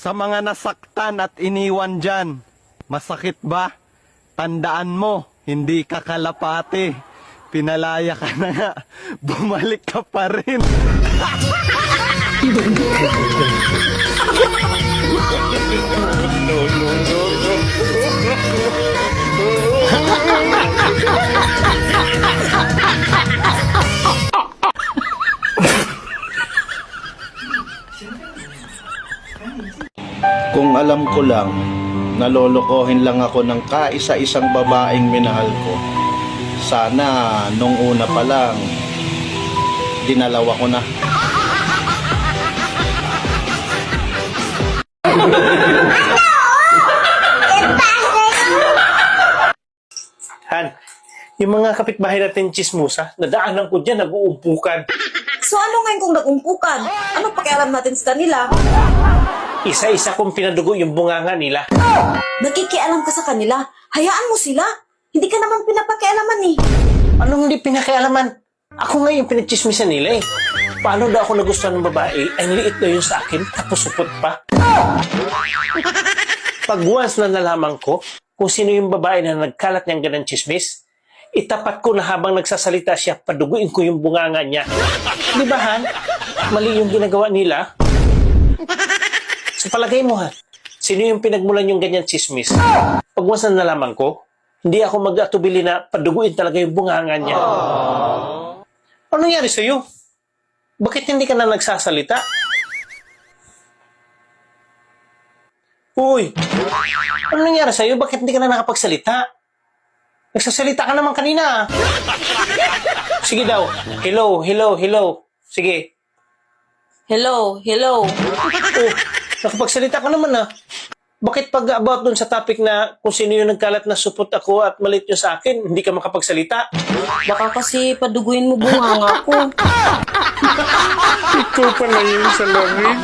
Sa mga nasaktan at iniwan dyan, masakit ba? Tandaan mo, hindi ka kalapate. Pinalaya ka na nga, bumalik ka pa rin. Kung alam ko lang, nalolokohin lang ako ng kaisa-isang babaeng minahal ko. Sana nung una pa lang, dinalawa ko na. Han, yung mga kapitbahay natin chismosa, nadaanan ko dyan, nag-uumpukan. So ano ngayon kung nag-umpukan? Ano pakialam natin sa kanila? Isa-isa kong pinadugo yung bunganga nila. Nakikialam ka sa kanila. Hayaan mo sila. Hindi ka naman pinapakialaman eh. Anong hindi pinakialaman? Ako nga yung pinagchismisan nila eh. Paano daw ako nagustuhan ng babae, ay liit daw yun sa akin, tapos supot pa. Pag once na nalaman ko kung sino yung babae na nagkalat niyang ganang chismis, itapat ko na habang nagsasalita siya, paduguin ko yung bunganga niya. Di ba, Han? Mali yung ginagawa nila. Sa palagay mo, Han, sino yung pinagmulan yung ganyan chismis? Pag once na nalaman ko, hindi ako mag-atubili na paduguin talaga yung bunganga niya. Ano nangyari sa'yo? Bakit hindi ka na nagsasalita? Uy! Ano nangyari sa'yo? Bakit hindi ka na nakapagsalita? Nagsasalita ka naman kanina. Sige daw. Hello, hello, hello. Sige. Hello, hello. Oh, nakapagsalita ka naman ah. Bakit pag about dun sa topic na kung sino yung nagkalat na supot ako at malit yung sa akin, hindi ka makapagsalita? Baka kasi paduguin mo bunganga ko. Ikaw pala yung salamin.